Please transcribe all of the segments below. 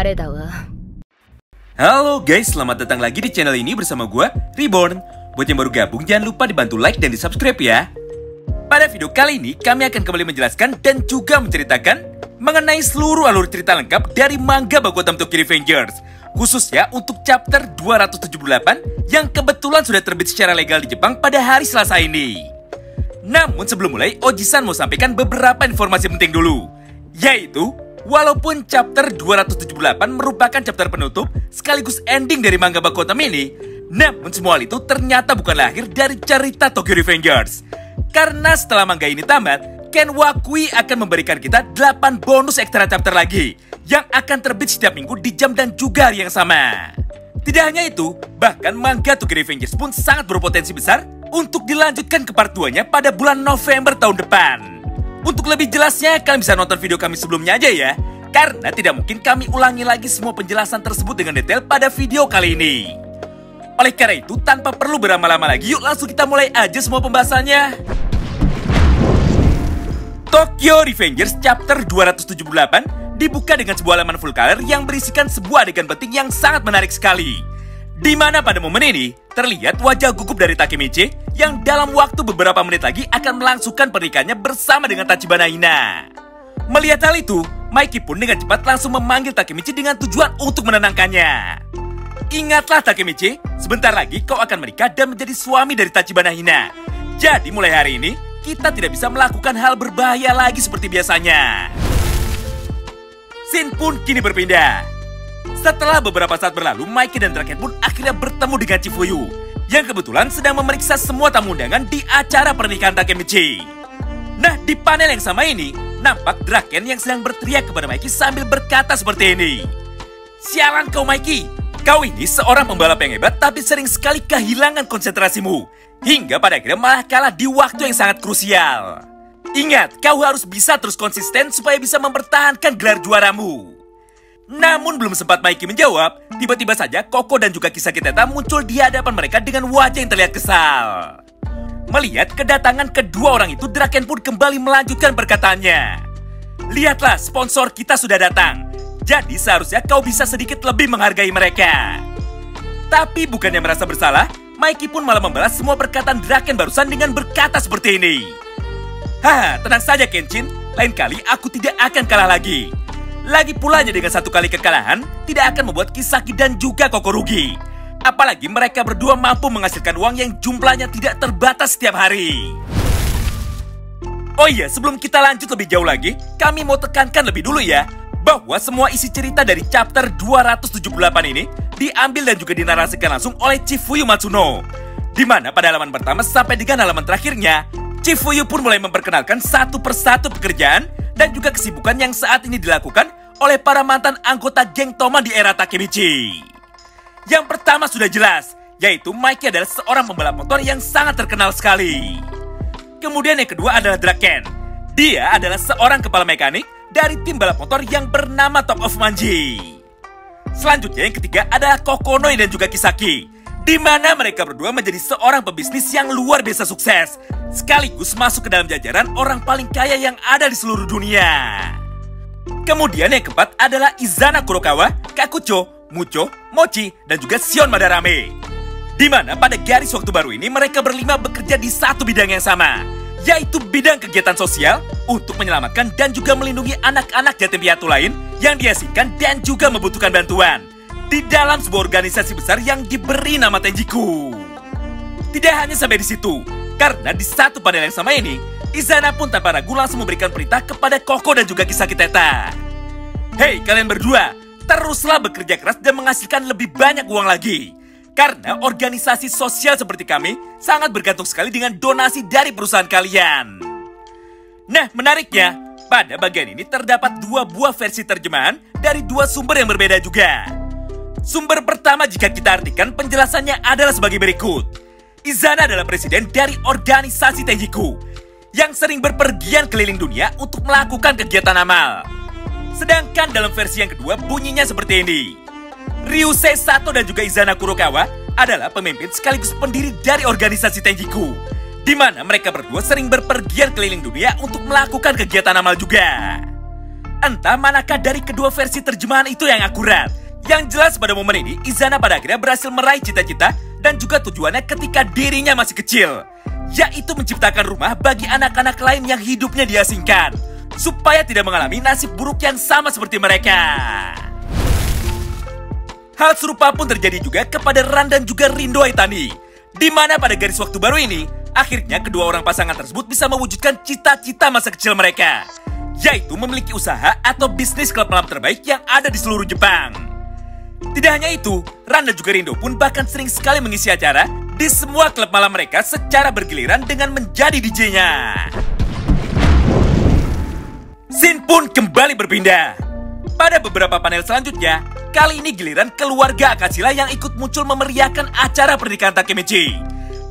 誰だわ。 Halo guys, selamat datang lagi di channel ini bersama gue, Reborn. Buat yang baru gabung, jangan lupa dibantu like dan di subscribe ya. Pada video kali ini, kami akan kembali menjelaskan dan juga menceritakan mengenai seluruh alur cerita lengkap dari manga Boku no Tokyo Revengers, khususnya untuk chapter 278 yang kebetulan sudah terbit secara legal di Jepang pada hari Selasa ini. Namun sebelum mulai, Oji-san mau sampaikan beberapa informasi penting dulu, yaitu walaupun chapter 278 merupakan chapter penutup sekaligus ending dari manga Boku no ini, namun semua hal itu ternyata bukanlah akhir dari cerita Tokyo Revengers. Karena setelah manga ini tamat, Ken Wakui akan memberikan kita 8 bonus ekstra chapter lagi yang akan terbit setiap minggu di jam dan juga hari yang sama. Tidak hanya itu, bahkan manga Tokyo Revengers pun sangat berpotensi besar untuk dilanjutkan ke part 2-nya pada bulan November tahun depan. Untuk lebih jelasnya, kalian bisa nonton video kami sebelumnya aja ya, karena tidak mungkin kami ulangi lagi semua penjelasan tersebut dengan detail pada video kali ini. Oleh karena itu, tanpa perlu berlama-lama lagi, yuk langsung kita mulai aja semua pembahasannya. Tokyo Revengers Chapter 278 dibuka dengan sebuah halaman full color yang berisikan sebuah adegan penting yang sangat menarik sekali. Di mana pada momen ini, terlihat wajah gugup dari Takemichi yang dalam waktu beberapa menit lagi akan melangsungkan pernikahannya bersama dengan Tachibana Hina. Melihat hal itu, Maiki pun dengan cepat langsung memanggil Takemichi dengan tujuan untuk menenangkannya. Ingatlah Takemichi, sebentar lagi kau akan menikah dan menjadi suami dari Tachibana Hina. Jadi mulai hari ini, kita tidak bisa melakukan hal berbahaya lagi seperti biasanya. Scene pun kini berpindah. Setelah beberapa saat berlalu, Maiki dan Draken pun akhirnya bertemu dengan Chifuyu, yang kebetulan sedang memeriksa semua tamu undangan di acara pernikahan Takemichi. Nah, di panel yang sama ini, nampak Draken yang sedang berteriak kepada Maiki sambil berkata seperti ini. Sialan kau Maiki, kau ini seorang pembalap yang hebat tapi sering sekali kehilangan konsentrasimu, hingga pada akhirnya malah kalah di waktu yang sangat krusial. Ingat, kau harus bisa terus konsisten supaya bisa mempertahankan gelar juaramu. Namun belum sempat Maiki menjawab, tiba-tiba saja Koko dan juga Kisaki Teta muncul di hadapan mereka dengan wajah yang terlihat kesal. Melihat kedatangan kedua orang itu, Draken pun kembali melanjutkan perkataannya. Lihatlah, sponsor kita sudah datang. Jadi seharusnya kau bisa sedikit lebih menghargai mereka. Tapi bukannya merasa bersalah, Maiki pun malah membalas semua perkataan Draken barusan dengan berkata seperti ini. Haha, tenang saja Kenshin, lain kali aku tidak akan kalah lagi. Lagi pulanya dengan satu kali kekalahan, tidak akan membuat Kisaki dan juga Koko rugi. Apalagi mereka berdua mampu menghasilkan uang yang jumlahnya tidak terbatas setiap hari. Oh iya, sebelum kita lanjut lebih jauh lagi, kami mau tekankan lebih dulu ya, bahwa semua isi cerita dari chapter 278 ini diambil dan juga dinarasikan langsung oleh Chifuyu Matsuno. Di mana pada halaman pertama sampai dengan halaman terakhirnya, Chifuyu pun mulai memperkenalkan satu persatu pekerjaan dan juga kesibukan yang saat ini dilakukan oleh para mantan anggota geng Toma di era Takemichi. Yang pertama sudah jelas, yaitu Maiki adalah seorang pembalap motor yang sangat terkenal sekali. Kemudian yang kedua adalah Draken. Dia adalah seorang kepala mekanik dari tim balap motor yang bernama Top of Manji. Selanjutnya yang ketiga adalah Kokonoi dan juga Kisaki, di mana mereka berdua menjadi seorang pebisnis yang luar biasa sukses, sekaligus masuk ke dalam jajaran orang paling kaya yang ada di seluruh dunia. Kemudian yang keempat adalah Izana Kurokawa, Kakucho, Mucho, Mochi, dan juga Shion Madarame. Di mana pada garis waktu baru ini mereka berlima bekerja di satu bidang yang sama, yaitu bidang kegiatan sosial untuk menyelamatkan dan juga melindungi anak-anak yatim piatu lain yang diasingkan dan juga membutuhkan bantuan di dalam sebuah organisasi besar yang diberi nama Tenjiku. Tidak hanya sampai di situ, karena di satu panel yang sama ini, Izana pun tanpa ragu langsung memberikan perintah kepada Koko dan juga Kisaki Teta. Hei kalian berdua, teruslah bekerja keras dan menghasilkan lebih banyak uang lagi. Karena organisasi sosial seperti kami sangat bergantung sekali dengan donasi dari perusahaan kalian. Nah, menariknya, pada bagian ini terdapat dua buah versi terjemahan dari dua sumber yang berbeda juga. Sumber pertama jika kita artikan penjelasannya adalah sebagai berikut. Izana adalah presiden dari organisasi Tenjiku yang sering berpergian keliling dunia untuk melakukan kegiatan amal. Sedangkan dalam versi yang kedua bunyinya seperti ini. Ryusei Sato dan juga Izana Kurokawa adalah pemimpin sekaligus pendiri dari organisasi Tenjiku, di mana mereka berdua sering berpergian keliling dunia untuk melakukan kegiatan amal juga. Entah manakah dari kedua versi terjemahan itu yang akurat. Yang jelas pada momen ini, Izana pada akhirnya berhasil meraih cita-cita dan juga tujuannya ketika dirinya masih kecil, yaitu menciptakan rumah bagi anak-anak lain yang hidupnya diasingkan, supaya tidak mengalami nasib buruk yang sama seperti mereka. Hal serupa pun terjadi juga kepada Ran dan juga Rindo Aitani, di mana pada garis waktu baru ini, akhirnya kedua orang pasangan tersebut bisa mewujudkan cita-cita masa kecil mereka, yaitu memiliki usaha atau bisnis klub malam terbaik yang ada di seluruh Jepang. Tidak hanya itu, Ran dan juga Rindo pun bahkan sering sekali mengisi acara di semua klub malam mereka secara bergiliran dengan menjadi DJ-nya. Scene pun kembali berpindah. Pada beberapa panel selanjutnya, kali ini giliran keluarga Akashila yang ikut muncul memeriahkan acara pernikahan Takemichi.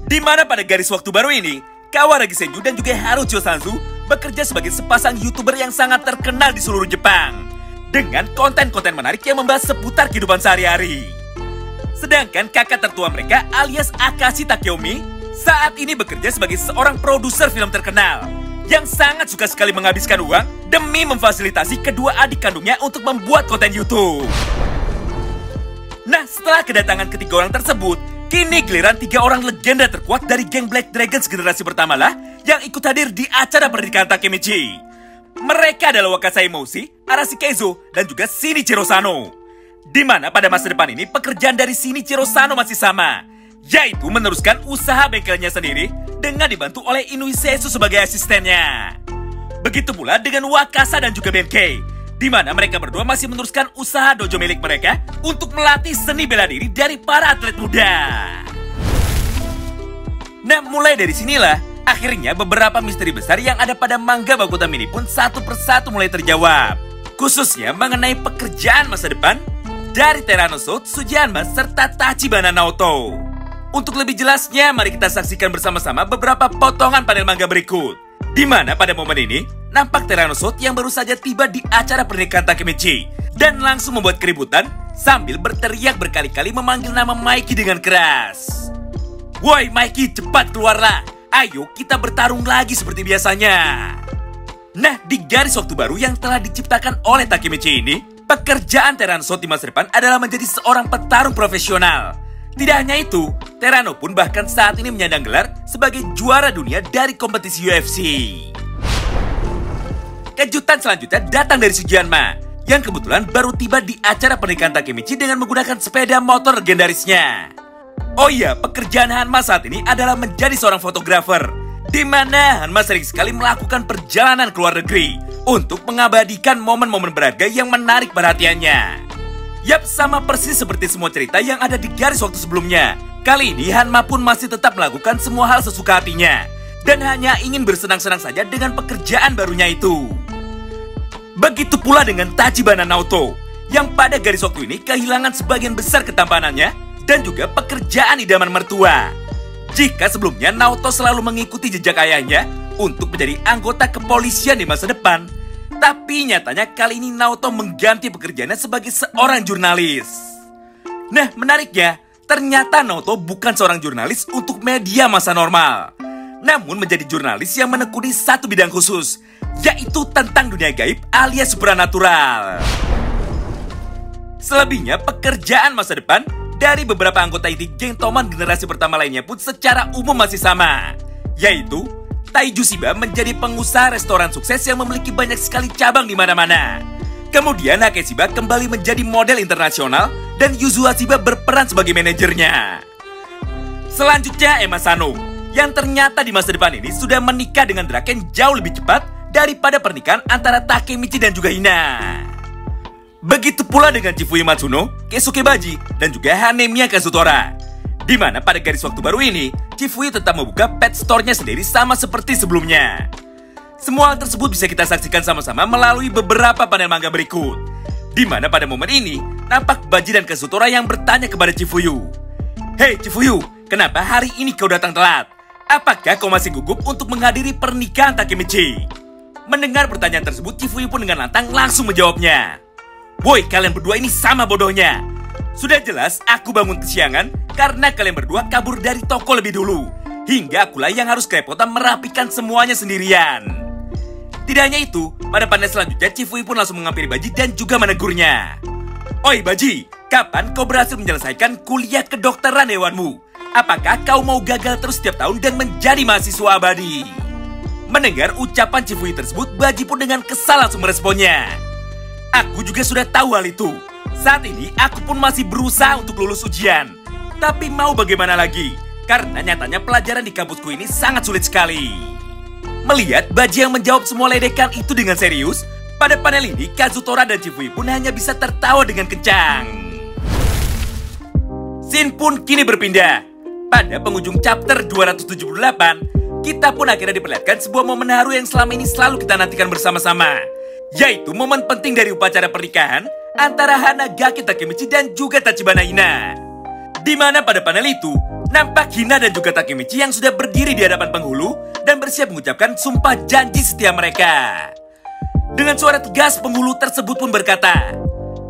Di mana pada garis waktu baru ini, Kawaragi Senju dan juga Harucho Sanzu bekerja sebagai sepasang YouTuber yang sangat terkenal di seluruh Jepang, dengan konten-konten menarik yang membahas seputar kehidupan sehari-hari. Sedangkan kakak tertua mereka alias Akashi Takeomi saat ini bekerja sebagai seorang produser film terkenal yang sangat suka sekali menghabiskan uang demi memfasilitasi kedua adik kandungnya untuk membuat konten YouTube. Nah, setelah kedatangan ketiga orang tersebut, kini giliran 3 orang legenda terkuat dari geng Black Dragons generasi pertama lah yang ikut hadir di acara pernikahan Takemichi. Mereka adalah Wakasa Emoshi, Arashike Eizo, dan juga Shinichiro Sano. Di mana pada masa depan ini pekerjaan dari Shinichiro Sano masih sama, yaitu meneruskan usaha bengkelnya sendiri dengan dibantu oleh Inui Seisu sebagai asistennya. Begitu pula dengan Wakasa dan juga Benkei, di mana mereka berdua masih meneruskan usaha dojo milik mereka untuk melatih seni bela diri dari para atlet muda. Nah, mulai dari sinilah akhirnya beberapa misteri besar yang ada pada manga Bakutan Mini pun satu persatu mulai terjawab, khususnya mengenai pekerjaan masa depan dari Teranoso, Tsujiyanma, serta Tachibana Naoto. Untuk lebih jelasnya, mari kita saksikan bersama-sama beberapa potongan panel manga berikut. Di mana pada momen ini, nampak Teranoso yang baru saja tiba di acara pernikahan Takemichi dan langsung membuat keributan sambil berteriak berkali-kali memanggil nama Maiki dengan keras. "Woi Maiki, cepat keluarlah! Ayo kita bertarung lagi seperti biasanya." Nah, di garis waktu baru yang telah diciptakan oleh Takemichi ini, pekerjaan Teranoso di masa depan adalah menjadi seorang petarung profesional. Tidak hanya itu, Terano pun bahkan saat ini menyandang gelar sebagai juara dunia dari kompetisi UFC. Kejutan selanjutnya datang dari Tsujiyanma, yang kebetulan baru tiba di acara pernikahan Takemichi dengan menggunakan sepeda motor legendarisnya. Oh iya, pekerjaan Hanma saat ini adalah menjadi seorang fotografer, di mana Hanma sering sekali melakukan perjalanan ke luar negeri untuk mengabadikan momen-momen berharga yang menarik perhatiannya. Yap, sama persis seperti semua cerita yang ada di garis waktu sebelumnya. Kali ini Hanma pun masih tetap melakukan semua hal sesuka hatinya dan hanya ingin bersenang-senang saja dengan pekerjaan barunya itu. Begitu pula dengan Tachibana Naoto yang pada garis waktu ini kehilangan sebagian besar ketampanannya dan juga pekerjaan idaman mertua. Jika sebelumnya Naoto selalu mengikuti jejak ayahnya untuk menjadi anggota kepolisian di masa depan, tapi nyatanya kali ini Naoto mengganti pekerjaannya sebagai seorang jurnalis. Nah, menariknya, ternyata Naoto bukan seorang jurnalis untuk media masa normal, namun menjadi jurnalis yang menekuni satu bidang khusus, yaitu tentang dunia gaib alias supranatural. Selebihnya, pekerjaan masa depan dari beberapa anggota inti geng Toman generasi pertama lainnya pun secara umum masih sama, yaitu Taiju Shiba menjadi pengusaha restoran sukses yang memiliki banyak sekali cabang di mana-mana. Kemudian Hake Shiba kembali menjadi model internasional dan Yuzua Shiba berperan sebagai manajernya. Selanjutnya Emma Sano, yang ternyata di masa depan ini sudah menikah dengan Draken jauh lebih cepat daripada pernikahan antara Takemichi dan juga Hina. Begitu pula dengan Chifuyu Matsuno, Keisuke Baji, dan juga Hanemiya Kazutora. Di mana pada garis waktu baru ini, Chifuyu tetap membuka pet store-nya sendiri sama seperti sebelumnya. Semua hal tersebut bisa kita saksikan sama-sama melalui beberapa panel manga berikut. Di mana pada momen ini, nampak Baji dan Kazutora yang bertanya kepada Chifuyu. "Hei Chifuyu, kenapa hari ini kau datang telat? Apakah kau masih gugup untuk menghadiri pernikahan Takemichi?" Mendengar pertanyaan tersebut, Chifuyu pun dengan lantang langsung menjawabnya. "Woi, kalian berdua ini sama bodohnya. Sudah jelas aku bangun kesiangan karena kalian berdua kabur dari toko lebih dulu. Hingga akulah yang harus kerepotan merapikan semuanya sendirian." Tidak hanya itu, pada panel selanjutnya Chifui pun langsung menghampiri Baji dan juga menegurnya. Oi Baji, kapan kau berhasil menyelesaikan kuliah kedokteran hewanmu? Apakah kau mau gagal terus setiap tahun dan menjadi mahasiswa abadi? Mendengar ucapan Chifui tersebut, Baji pun dengan kesal langsung meresponnya. Aku juga sudah tahu hal itu. Saat ini aku pun masih berusaha untuk lulus ujian. Tapi mau bagaimana lagi? Karena nyatanya pelajaran di kampusku ini sangat sulit sekali. Melihat Baji yang menjawab semua ledekan itu dengan serius, pada panel ini Kazutora dan Chifui pun hanya bisa tertawa dengan kencang. Scene pun kini berpindah. Pada penghujung chapter 278, kita pun akhirnya diperlihatkan sebuah momen haru yang selama ini selalu kita nantikan bersama-sama. Yaitu momen penting dari upacara pernikahan antara Hanagaki Takemichi dan juga Tachibana Hina. Di mana pada panel itu, nampak Hina dan juga Takemichi yang sudah berdiri di hadapan penghulu dan bersiap mengucapkan sumpah janji setia mereka. Dengan suara tegas, penghulu tersebut pun berkata,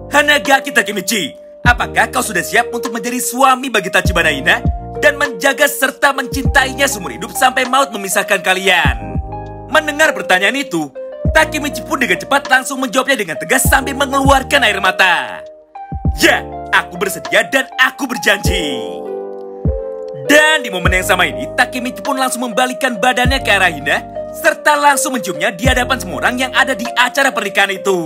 Hanagaki Takemichi, apakah kau sudah siap untuk menjadi suami bagi Tachibana Hina dan menjaga serta mencintainya seumur hidup sampai maut memisahkan kalian? Mendengar pertanyaan itu, Takemichi pun dengan cepat langsung menjawabnya dengan tegas sambil mengeluarkan air mata. Ya, aku bersedia dan aku berjanji. Dan di momen yang sama ini, Takemichi pun langsung membalikkan badannya ke arah Hina serta langsung menciumnya di hadapan semua orang yang ada di acara pernikahan itu.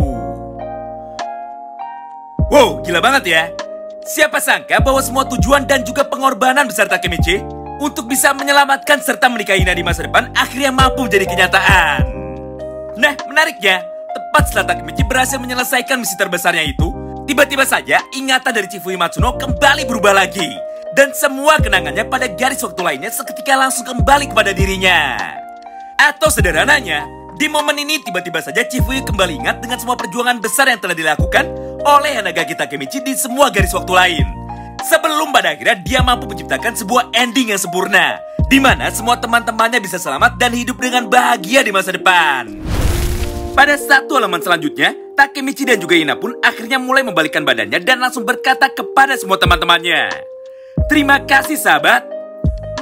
Wow, gila banget ya. Siapa sangka bahwa semua tujuan dan juga pengorbanan besar Takemichi untuk bisa menyelamatkan serta menikahi Hina di masa depan akhirnya mampu menjadi kenyataan. Nah, menariknya, tepat setelah Takemichi berhasil menyelesaikan misi terbesarnya itu, tiba-tiba saja ingatan dari Chifui Matsuno kembali berubah lagi. Dan semua kenangannya pada garis waktu lainnya seketika langsung kembali kepada dirinya. Atau sederhananya, di momen ini tiba-tiba saja Chifui kembali ingat dengan semua perjuangan besar yang telah dilakukan oleh Hanagaki Takemichi di semua garis waktu lain. Sebelum pada akhirnya dia mampu menciptakan sebuah ending yang sempurna, di mana semua teman-temannya bisa selamat dan hidup dengan bahagia di masa depan. Pada satu halaman selanjutnya, Takemichi dan juga Hina pun akhirnya mulai membalikkan badannya dan langsung berkata kepada semua teman-temannya, "Terima kasih sahabat."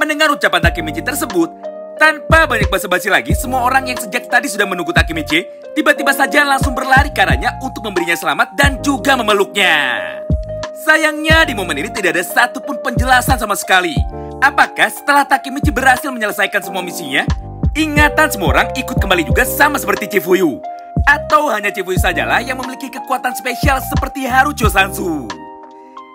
Mendengar ucapan Takemichi tersebut, tanpa banyak basa-basi lagi, semua orang yang sejak tadi sudah menunggu Takemichi tiba-tiba saja langsung berlari ke arahnya untuk memberinya selamat dan juga memeluknya. Sayangnya di momen ini tidak ada satupun penjelasan sama sekali. Apakah setelah Takemichi berhasil menyelesaikan semua misinya, ingatan semua orang ikut kembali juga sama seperti Chifuyu? Atau hanya Chifuyu sajalah yang memiliki kekuatan spesial seperti Harucho Sansu?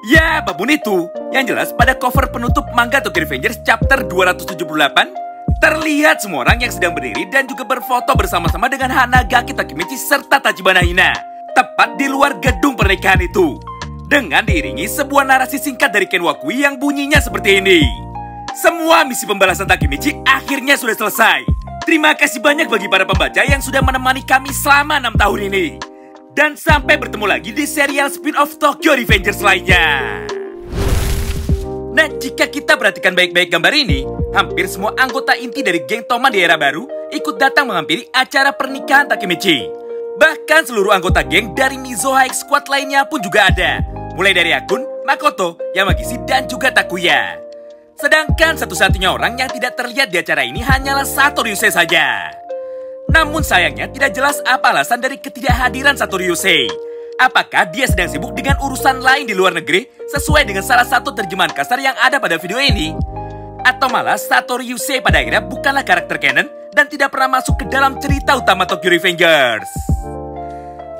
Ya, apapun itu, yang jelas pada cover penutup manga Tokyo Revengers chapter 278, terlihat semua orang yang sedang berdiri dan juga berfoto bersama-sama dengan Hanagaki Takemichi serta Tachibana Hina, tepat di luar gedung pernikahan itu. Dengan diiringi sebuah narasi singkat dari Ken Wakui yang bunyinya seperti ini. Semua misi pembalasan Takemichi akhirnya sudah selesai. Terima kasih banyak bagi para pembaca yang sudah menemani kami selama 6 tahun ini. Dan sampai bertemu lagi di serial spin-off Tokyo Revengers lainnya. Nah, jika kita perhatikan baik-baik gambar ini, hampir semua anggota inti dari geng Toman di era baru ikut datang menghampiri acara pernikahan Takemichi. Bahkan seluruh anggota geng dari Mizoha X Squad lainnya pun juga ada. Mulai dari Akun, Makoto, Yamagishi, dan juga Takuya. Sedangkan satu-satunya orang yang tidak terlihat di acara ini hanyalah Satoru Ryusei saja. Namun sayangnya tidak jelas apa alasan dari ketidakhadiran Satoru Ryusei. Apakah dia sedang sibuk dengan urusan lain di luar negeri sesuai dengan salah satu terjemahan kasar yang ada pada video ini? Atau malah Satoru Ryusei pada akhirnya bukanlah karakter canon dan tidak pernah masuk ke dalam cerita utama Tokyo Revengers?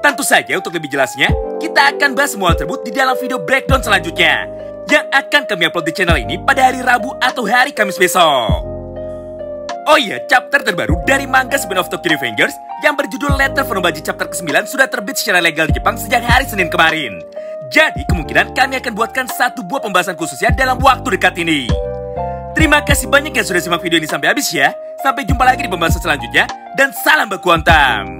Tentu saja untuk lebih jelasnya, kita akan bahas semua hal tersebut di dalam video breakdown selanjutnya yang akan kami upload di channel ini pada hari Rabu atau hari Kamis besok. Oh iya, chapter terbaru dari manga spin-off Tokyo Revengers yang berjudul Letter from Baji chapter ke-9 sudah terbit secara legal di Jepang sejak hari Senin kemarin. Jadi kemungkinan kami akan buatkan satu buah pembahasan khususnya dalam waktu dekat ini. Terima kasih banyak yang sudah simak video ini sampai habis ya. Sampai jumpa lagi di pembahasan selanjutnya dan salam baku hantam.